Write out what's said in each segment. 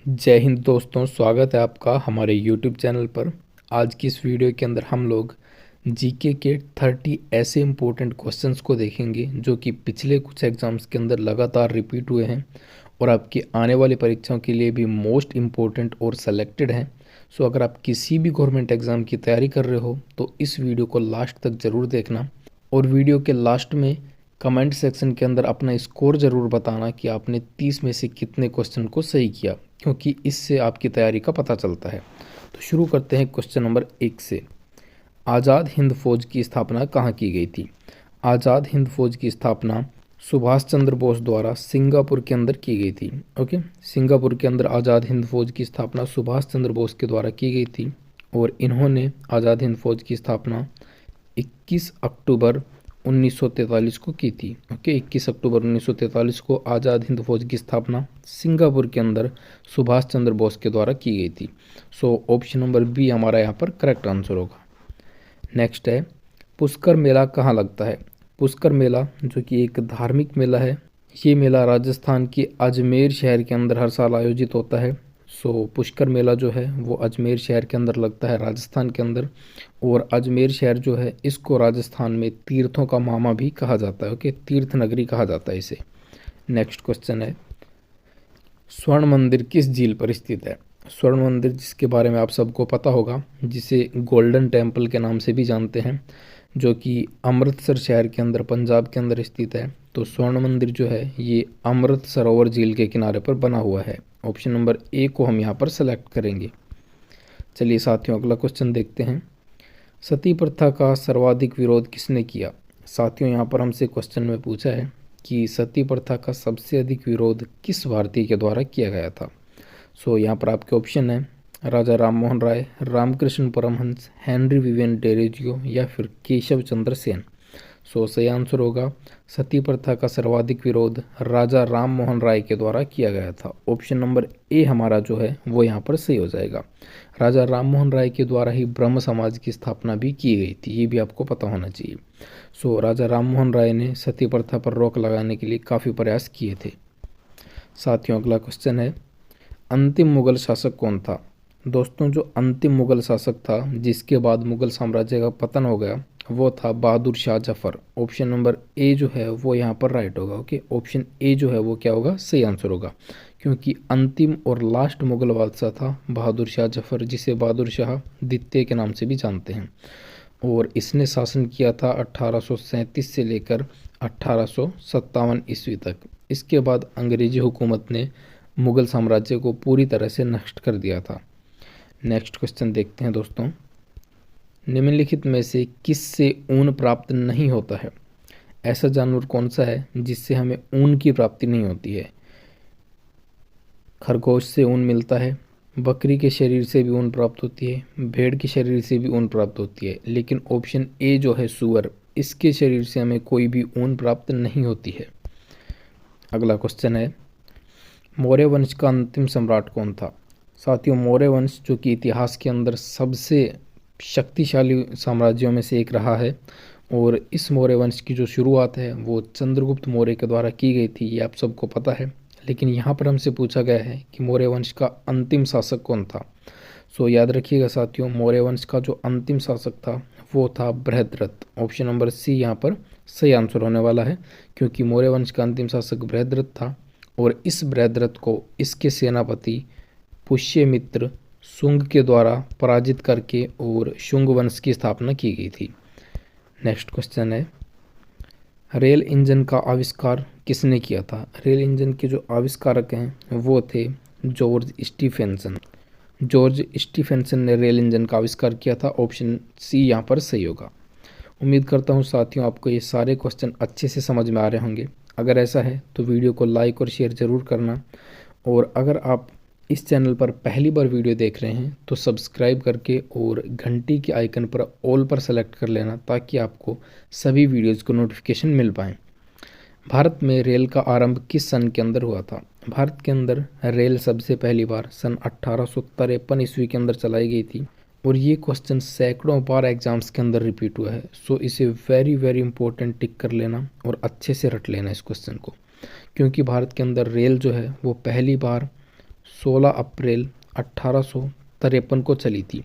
जय हिंद दोस्तों, स्वागत है आपका हमारे YouTube चैनल पर। आज की इस वीडियो के अंदर हम लोग जीके के 30 ऐसे इम्पोर्टेंट क्वेश्चंस को देखेंगे जो कि पिछले कुछ एग्ज़ाम्स के अंदर लगातार रिपीट हुए हैं और आपकी आने वाली परीक्षाओं के लिए भी मोस्ट इम्पोर्टेंट और सेलेक्टेड हैं। सो अगर आप किसी भी गवर्नमेंट एग्ज़ाम की तैयारी कर रहे हो तो इस वीडियो को लास्ट तक ज़रूर देखना और वीडियो के लास्ट में कमेंट सेक्शन के अंदर अपना स्कोर ज़रूर बताना कि आपने 30 में से कितने क्वेश्चन को सही किया, क्योंकि इससे आपकी तैयारी का पता चलता है। तो शुरू करते हैं क्वेश्चन नंबर 1 से। आज़ाद हिंद फौज की स्थापना कहाँ की गई थी? आज़ाद हिंद फौज की स्थापना सुभाष चंद्र बोस द्वारा सिंगापुर के अंदर की गई थी। ओके, सिंगापुर के अंदर आज़ाद हिंद फौज की स्थापना सुभाष चंद्र बोस के द्वारा की गई थी और इन्होंने आज़ाद हिंद फौज की स्थापना 21 अक्टूबर 1943 को की थी। ओके, 21 अक्टूबर 1943 को आज़ाद हिंद फौज की स्थापना सिंगापुर के अंदर सुभाष चंद्र बोस के द्वारा की गई थी। सो ऑप्शन नंबर बी हमारा यहाँ पर करेक्ट आंसर होगा। नेक्स्ट है, पुष्कर मेला कहाँ लगता है? पुष्कर मेला जो कि एक धार्मिक मेला है, ये मेला राजस्थान के अजमेर शहर के अंदर हर साल आयोजित होता है। सो पुष्कर मेला जो है वो अजमेर शहर के अंदर लगता है, राजस्थान के अंदर। और अजमेर शहर जो है इसको राजस्थान में तीर्थों का मामा भी कहा जाता है। ओके, तीर्थ नगरी कहा जाता है इसे। नेक्स्ट क्वेश्चन है, स्वर्ण मंदिर किस झील पर स्थित है? स्वर्ण मंदिर जिसके बारे में आप सबको पता होगा, जिसे गोल्डन टेम्पल के नाम से भी जानते हैं, जो कि अमृतसर शहर के अंदर पंजाब के अंदर स्थित है। तो स्वर्ण मंदिर जो है ये अमृत सरोवर झील के किनारे पर बना हुआ है। ऑप्शन नंबर ए को हम यहाँ पर सेलेक्ट करेंगे। चलिए साथियों, अगला क्वेश्चन देखते हैं। सती प्रथा का सर्वाधिक विरोध किसने किया? साथियों, यहाँ पर हमसे क्वेश्चन में पूछा है कि सती प्रथा का सबसे अधिक विरोध किस भारतीय के द्वारा किया गया था? सो यहाँ पर आपके ऑप्शन है Raja Ram Mohan Roy, Ramakrishna Paramhansa, Henry Vivian Derozio या फिर केशव चंद्र सेन। सो सही आंसर होगा, सती प्रथा का सर्वाधिक विरोध राजा राम मोहन राय के द्वारा किया गया था। ऑप्शन नंबर ए हमारा जो है वो यहाँ पर सही हो जाएगा। राजा राम मोहन राय के द्वारा ही ब्रह्म समाज की स्थापना भी की गई थी, ये भी आपको पता होना चाहिए। सो राजा राम मोहन राय ने सती प्रथा पर रोक लगाने के लिए काफ़ी प्रयास किए थे। साथियों, अगला क्वेश्चन है, अंतिम मुगल शासक कौन था? दोस्तों, जो अंतिम मुगल शासक था जिसके बाद मुगल साम्राज्य का पतन हो गया वो था Bahadur Shah Zafar. Option number A जो है वो यहाँ पर राइट होगा। ओके, ऑप्शन ए जो है वो क्या होगा? सही आंसर होगा, क्योंकि अंतिम और लास्ट मुगल बादशाह था बहादुर शाह जफर, जिसे बहादुर शाह द्वितीय के नाम से भी जानते हैं। और इसने शासन किया था 1837 से लेकर 1857 ईस्वी तक। इसके बाद अंग्रेजी हुकूमत ने मुगल साम्राज्य को पूरी तरह से नष्ट कर दिया था। नेक्स्ट क्वेश्चन देखते हैं दोस्तों। निम्नलिखित में से किससे ऊन प्राप्त नहीं होता है? ऐसा जानवर कौन सा है जिससे हमें ऊन की प्राप्ति नहीं होती है? खरगोश से ऊन मिलता है, बकरी के शरीर से भी ऊन प्राप्त होती है, भेड़ के शरीर से भी ऊन प्राप्त होती है, लेकिन ऑप्शन ए जो है सूअर, इसके शरीर से हमें कोई भी ऊन प्राप्त नहीं होती है। अगला क्वेश्चन है, मौर्य वंश का अंतिम सम्राट कौन था? साथियों, मौर्य वंश जो कि इतिहास के अंदर सबसे शक्तिशाली साम्राज्यों में से एक रहा है और इस मौर्य वंश की जो शुरुआत है वो चंद्रगुप्त मौर्य के द्वारा की गई थी, ये आप सबको पता है। लेकिन यहाँ पर हमसे पूछा गया है कि मौर्य वंश का अंतिम शासक कौन था। सो याद रखिएगा साथियों, मौर्य वंश का जो अंतिम शासक था वो था बृहद्रथ। ऑप्शन नंबर सी यहाँ पर सही आंसर होने वाला है, क्योंकि मौर्य वंश का अंतिम शासक बृहद्रथ था और इस बृहद्रथ को इसके सेनापति पुष्यमित्र शुंग के द्वारा पराजित करके और शुंग वंश की स्थापना की गई थी। नेक्स्ट क्वेश्चन है, रेल इंजन का आविष्कार किसने किया था? रेल इंजन के जो आविष्कारक हैं वो थे जॉर्ज स्टीफेंसन। जॉर्ज स्टीफेंसन ने रेल इंजन का आविष्कार किया था। ऑप्शन सी यहाँ पर सही होगा। उम्मीद करता हूँ साथियों आपको ये सारे क्वेश्चन अच्छे से समझ में आ रहे होंगे। अगर ऐसा है तो वीडियो को लाइक और शेयर ज़रूर करना, और अगर आप इस चैनल पर पहली बार वीडियो देख रहे हैं तो सब्सक्राइब करके और घंटी के आइकन पर ऑल पर सेलेक्ट कर लेना, ताकि आपको सभी वीडियोज़ को नोटिफिकेशन मिल पाएँ। भारत में रेल का आरंभ किस सन के अंदर हुआ था? भारत के अंदर रेल सबसे पहली बार सन 1853 ईस्वी के अंदर चलाई गई थी और ये क्वेश्चन सैकड़ों बार एग्जाम्स के अंदर रिपीट हुआ है। सो इसे वेरी वेरी इंपॉर्टेंट टिक कर लेना और अच्छे से रट लेना इस क्वेश्चन को, क्योंकि भारत के अंदर रेल जो है वो पहली बार 16 अप्रैल 1853 को चली थी।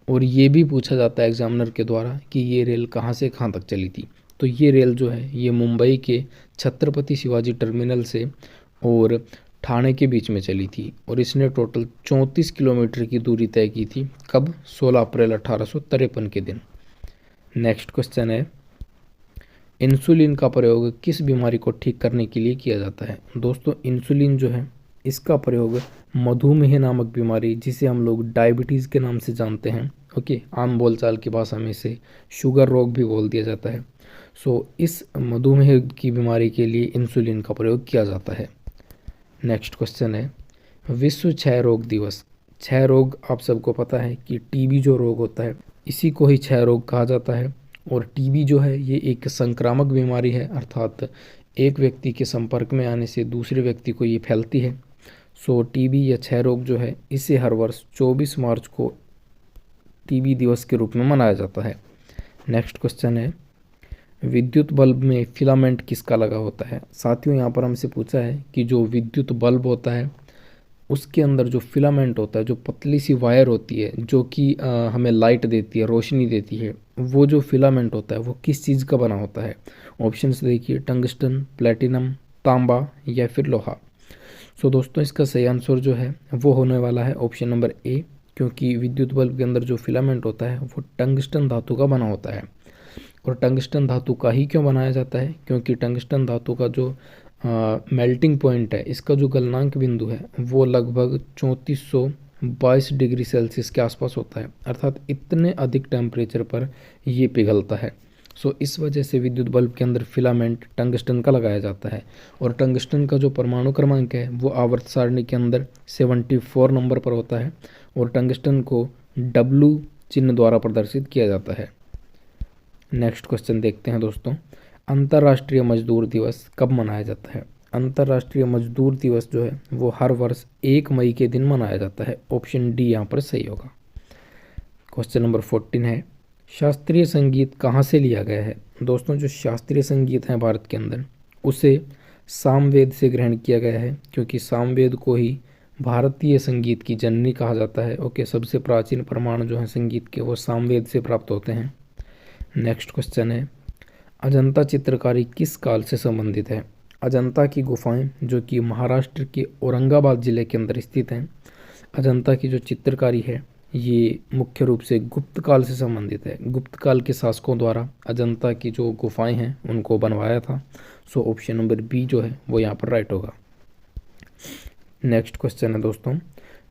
और ये भी पूछा जाता है एग्जामिनर के द्वारा कि ये रेल कहाँ से कहाँ तक चली थी। तो ये रेल जो है ये मुंबई के छत्रपति शिवाजी टर्मिनल से और ठाणे के बीच में चली थी और इसने टोटल 34 किलोमीटर की दूरी तय की थी। कब? 16 अप्रैल 1853 के दिन। नेक्स्ट क्वेश्चन है, इंसुलिन का प्रयोग किस बीमारी को ठीक करने के लिए किया जाता है? दोस्तों इंसुलिन जो है इसका प्रयोग मधुमेह नामक बीमारी, जिसे हम लोग डायबिटीज़ के नाम से जानते हैं, ओके, आम बोलचाल की भाषा में इसे शुगर रोग भी बोल दिया जाता है। सो इस मधुमेह की बीमारी के लिए इंसुलिन का प्रयोग किया जाता है। नेक्स्ट क्वेश्चन है, विश्व क्षय रोग दिवस। क्षय रोग आप सबको पता है कि टीबी जो रोग होता है इसी को ही क्षय रोग कहा जाता है। और टीबी जो है ये एक संक्रामक बीमारी है, अर्थात एक व्यक्ति के संपर्क में आने से दूसरे व्यक्ति को ये फैलती है। सो टीबी या क्षय रोग जो है इसे हर वर्ष 24 मार्च को टीबी दिवस के रूप में मनाया जाता है। नेक्स्ट क्वेश्चन है, विद्युत बल्ब में फिलामेंट किसका लगा होता है? साथियों यहाँ पर हमसे पूछा है कि जो विद्युत बल्ब होता है उसके अंदर जो फिलामेंट होता है, जो पतली सी वायर होती है जो कि हमें लाइट देती है, रोशनी देती है, वो जो फिलामेंट होता है वो किस चीज़ का बना होता है? ऑप्शंस देखिए, टंगस्टन, प्लेटिनम, तांबा या फिर लोहा। सो दोस्तों इसका सही आंसर जो है वो होने वाला है ऑप्शन नंबर ए, क्योंकि विद्युत बल्ब के अंदर जो फिलामेंट होता है वो टंगस्टन धातु का बना होता है। और टंगस्टन धातु का ही क्यों बनाया जाता है? क्योंकि टंगस्टन धातु का जो मेल्टिंग पॉइंट है, इसका जो गलनांक बिंदु है वो लगभग 3422 डिग्री सेल्सियस के आसपास होता है, अर्थात इतने अधिक टेम्परेचर पर ये पिघलता है। सो इस वजह से विद्युत बल्ब के अंदर फिलामेंट टंगस्टन का लगाया जाता है। और टंगस्टन का जो परमाणु क्रमांक है वो आवर्त सारणी के अंदर 74 नंबर पर होता है और टंगस्टन को W चिन्ह द्वारा प्रदर्शित किया जाता है। नेक्स्ट क्वेश्चन देखते हैं दोस्तों, अंतर्राष्ट्रीय मजदूर दिवस कब मनाया जाता है? अंतर्राष्ट्रीय मजदूर दिवस जो है वो हर वर्ष 1 मई के दिन मनाया जाता है। ऑप्शन डी यहाँ पर सही होगा। क्वेश्चन नंबर 14 है, शास्त्रीय संगीत कहाँ से लिया गया है? दोस्तों जो शास्त्रीय संगीत है भारत के अंदर उसे सामवेद से ग्रहण किया गया है, क्योंकि सामवेद को ही भारतीय संगीत की जननी कहा जाता है। ओके, सबसे प्राचीन प्रमाण जो है संगीत के वो सामवेद से प्राप्त होते हैं। नेक्स्ट क्वेश्चन है, अजंता चित्रकारी किस काल से संबंधित है? अजंता की गुफाएं जो कि महाराष्ट्र के औरंगाबाद जिले के अंदर स्थित हैं, अजंता की जो चित्रकारी है ये मुख्य रूप से गुप्त काल से संबंधित है। गुप्त काल के शासकों द्वारा अजंता की जो गुफाएं हैं उनको बनवाया था। सो ऑप्शन नंबर बी जो है वो यहाँ पर राइट होगा। नेक्स्ट क्वेश्चन है दोस्तों,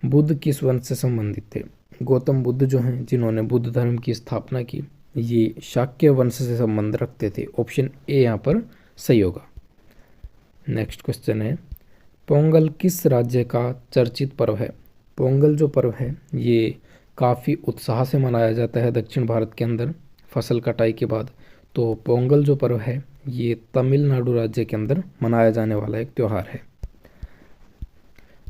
बुद्ध किस वंश से संबंधित थे? गौतम बुद्ध जो हैं जिन्होंने बुद्ध धर्म की स्थापना की, ये शाक्य वंश से संबंध रखते थे। ऑप्शन ए यहाँ पर सही होगा। नेक्स्ट क्वेश्चन है, पोंगल किस राज्य का चर्चित पर्व है? पोंगल जो पर्व है ये काफ़ी उत्साह से मनाया जाता है दक्षिण भारत के अंदर फसल कटाई के बाद। तो पोंगल जो पर्व है ये तमिलनाडु राज्य के अंदर मनाया जाने वाला एक त्यौहार है।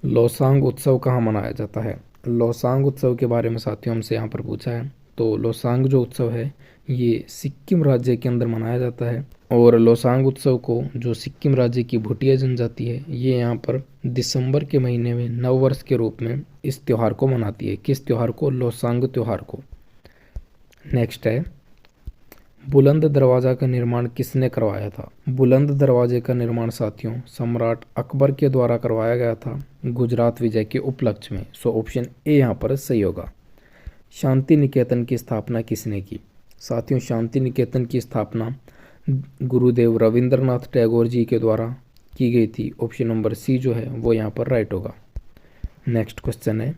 लोसांग उत्सव कहाँ मनाया जाता है? लोसांग उत्सव के बारे में साथियों हमसे यहाँ पर पूछा है। तो लोसांग जो उत्सव है ये सिक्किम राज्य के अंदर मनाया जाता है और लोसांग उत्सव को जो सिक्किम राज्य की भूटिया जनजाति है ये यहाँ पर दिसंबर के महीने में नववर्ष के रूप में इस त्यौहार को मनाती है। किस त्यौहार को? लोसांग त्यौहार को। नेक्स्ट है, बुलंद दरवाज़ा का निर्माण किसने करवाया था? बुलंद दरवाजे का निर्माण साथियों सम्राट अकबर के द्वारा करवाया गया था गुजरात विजय के उपलक्ष्य में। सो ऑप्शन ए यहाँ पर सही होगा। शांति निकेतन की स्थापना किसने की? साथियों शांति निकेतन की स्थापना गुरुदेव रविंद्रनाथ टैगोर जी के द्वारा की गई थी। ऑप्शन नंबर सी जो है वो यहाँ पर राइट होगा। नेक्स्ट क्वेश्चन है,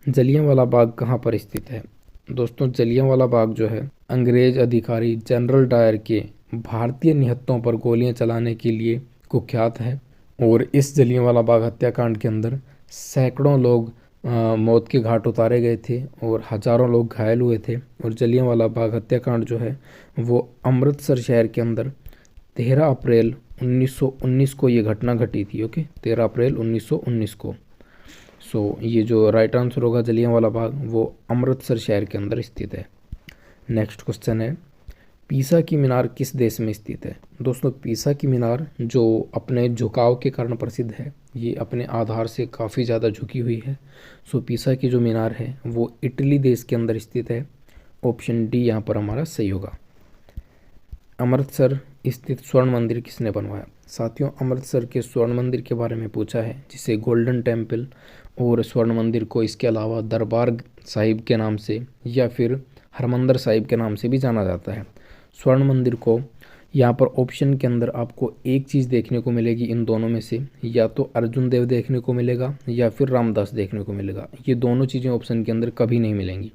जलियांवाला बाग कहाँ पर स्थित है? दोस्तों जलियांवाला बाग जो है अंग्रेज अधिकारी जनरल डायर के भारतीय निहत्तों पर गोलियां चलाने के लिए कुख्यात है और इस जलियांवाला बाग हत्याकांड के अंदर सैकड़ों लोग मौत के घाट उतारे गए थे और हजारों लोग घायल हुए थे। और जलियांवाला बाग हत्याकांड जो है वो अमृतसर शहर के अंदर 13 अप्रैल 1919 को ये घटना घटी थी। ओके, 13 अप्रैल 1919 को। सो ये जो राइट आंसर होगा जलियांवाला बाग वो अमृतसर शहर के अंदर स्थित है। नेक्स्ट क्वेश्चन है, पीसा की मीनार किस देश में स्थित है? दोस्तों पीसा की मीनार जो अपने झुकाव के कारण प्रसिद्ध है, ये अपने आधार से काफ़ी ज़्यादा झुकी हुई है। सो पीसा की जो मीनार है वो इटली देश के अंदर स्थित है। ऑप्शन डी यहाँ पर हमारा सही होगा। अमृतसर स्थित स्वर्ण मंदिर किसने बनवाया? साथियों अमृतसर के स्वर्ण मंदिर के बारे में पूछा है, जिसे गोल्डन टेम्पल और स्वर्ण मंदिर को इसके अलावा दरबार साहिब के नाम से या फिर हरमंदर साहिब के नाम से भी जाना जाता है। स्वर्ण मंदिर को यहाँ पर ऑप्शन के अंदर आपको एक चीज़ देखने को मिलेगी, इन दोनों में से या तो अर्जुन देव देखने को मिलेगा या फिर रामदास देखने को मिलेगा। ये दोनों चीज़ें ऑप्शन के अंदर कभी नहीं मिलेंगी,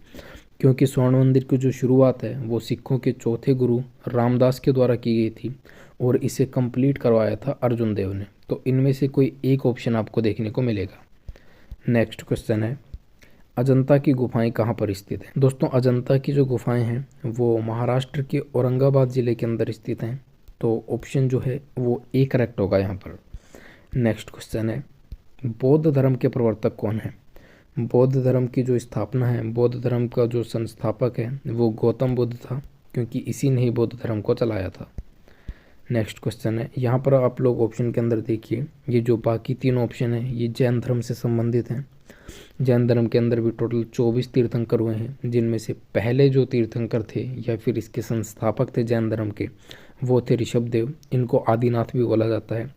क्योंकि स्वर्ण मंदिर की जो शुरुआत है वो सिखों के चौथे गुरु रामदास के द्वारा की गई थी और इसे कंप्लीट करवाया था अर्जुन देव ने। तो इनमें से कोई एक ऑप्शन आपको देखने को मिलेगा। नेक्स्ट क्वेश्चन है, अजंता की गुफाएं कहाँ पर स्थित हैं? दोस्तों अजंता की जो गुफाएं हैं वो महाराष्ट्र के औरंगाबाद ज़िले के अंदर स्थित हैं। तो ऑप्शन जो है वो ए करेक्ट होगा यहाँ पर। नेक्स्ट क्वेश्चन है, बौद्ध धर्म के प्रवर्तक कौन है? बौद्ध धर्म की जो स्थापना है, बौद्ध धर्म का जो संस्थापक है वो गौतम बुद्ध था, क्योंकि इसी ने ही बौद्ध धर्म को चलाया था। नेक्स्ट क्वेश्चन है, यहाँ पर आप लोग ऑप्शन के अंदर देखिए, ये जो बाकी तीन ऑप्शन है ये जैन धर्म से संबंधित हैं। जैन धर्म के अंदर भी टोटल 24 तीर्थंकर हुए हैं, जिनमें से पहले जो तीर्थंकर थे या फिर इसके संस्थापक थे जैन धर्म के, वो थे ऋषभदेव, इनको आदिनाथ भी बोला जाता है।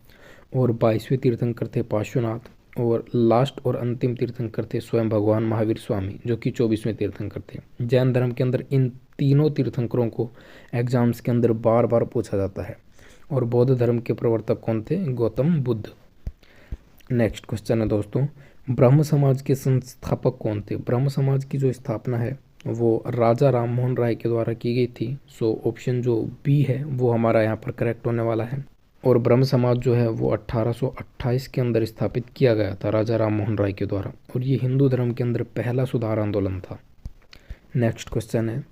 और 22वें तीर्थंकर थे पार्श्वनाथ, और लास्ट और अंतिम तीर्थंकर थे स्वयं भगवान महावीर स्वामी, जो कि 24वें तीर्थंकर थे। जैन धर्म के अंदर इन तीनों तीर्थंकरों को एग्जाम्स के अंदर बार बार पूछा जाता है। और बौद्ध धर्म के प्रवर्तक कौन थे? गौतम बुद्ध। नेक्स्ट क्वेश्चन है दोस्तों, ब्रह्म समाज के संस्थापक कौन थे? ब्रह्म समाज की जो स्थापना है वो राजा राम मोहन राय के द्वारा की गई थी। सो ऑप्शन जो बी है वो हमारा यहाँ पर करेक्ट होने वाला है। और ब्रह्म समाज जो है वो 1828 के अंदर स्थापित किया गया था राजा राम मोहन राय के द्वारा, और ये हिंदू धर्म के अंदर पहला सुधार आंदोलन था। नेक्स्ट क्वेश्चन है,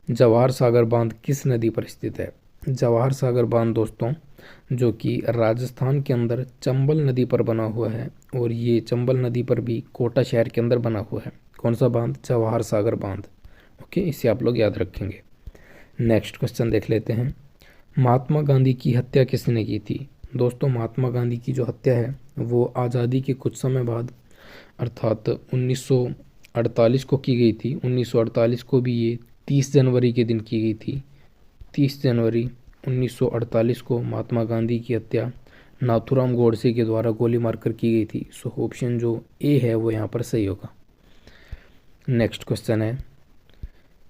जवाहर सागर बांध किस नदी पर स्थित है? जवाहर सागर बांध दोस्तों जो कि राजस्थान के अंदर चंबल नदी पर बना हुआ है, और ये चंबल नदी पर भी कोटा शहर के अंदर बना हुआ है। कौन सा बांध? जवाहर सागर बांध। ओके, इसे आप लोग याद रखेंगे। नेक्स्ट क्वेश्चन देख लेते हैं, महात्मा गांधी की हत्या किसने की थी? दोस्तों महात्मा गांधी की जो हत्या है वो आज़ादी के कुछ समय बाद अर्थात 1948 को की गई थी। 1948 को भी ये 30 जनवरी के दिन की गई थी। 30 जनवरी 1948 को महात्मा गांधी की हत्या नाथूराम गोडसे के द्वारा गोली मारकर की गई थी। सो ऑप्शन जो ए है वो यहाँ पर सही होगा। नेक्स्ट क्वेश्चन है,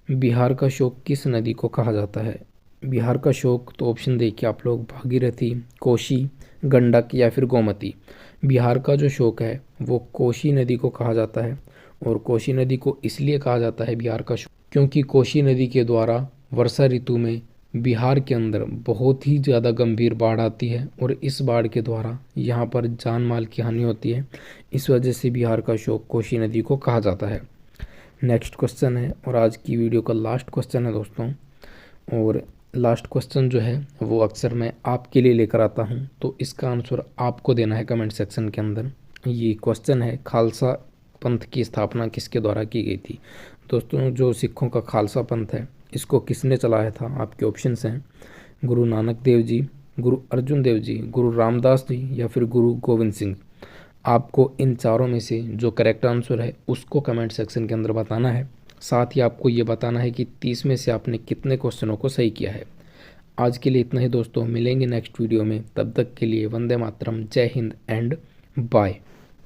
बिहार का शोक किस नदी को कहा जाता है? बिहार का शोक तो ऑप्शन देखिए आप लोग, भागीरथी, कोसी, गंडक या फिर गोमती। बिहार का जो शोक है वो कोसी नदी को कहा जाता है, और कोसी नदी को इसलिए कहा जाता है बिहार का शोक क्योंकि कोसी नदी के द्वारा वर्षा ऋतु में बिहार के अंदर बहुत ही ज़्यादा गंभीर बाढ़ आती है, और इस बाढ़ के द्वारा यहाँ पर जान माल की हानि होती है। इस वजह से बिहार का शोक कोसी नदी को कहा जाता है। नेक्स्ट क्वेश्चन है, और आज की वीडियो का लास्ट क्वेश्चन है दोस्तों, और लास्ट क्वेश्चन जो है वो अक्सर मैं आपके लिए लेकर आता हूँ, तो इसका आंसर आपको देना है कमेंट सेक्शन के अंदर। ये क्वेश्चन है, खालसा पंथ की स्थापना किसके द्वारा की गई थी? दोस्तों जो सिखों का खालसा पंथ है इसको किसने चलाया था? आपके ऑप्शंस हैं, गुरु नानक देव जी, गुरु अर्जुन देव जी, गुरु रामदास जी या फिर गुरु गोविंद सिंह। आपको इन चारों में से जो करेक्ट आंसर है उसको कमेंट सेक्शन के अंदर बताना है। साथ ही आपको ये बताना है कि 30 में से आपने कितने क्वेश्चनों को सही किया है। आज के लिए इतना ही दोस्तों, मिलेंगे नेक्स्ट वीडियो में। तब तक के लिए वंदे मातरम, जय हिंद एंड बाय।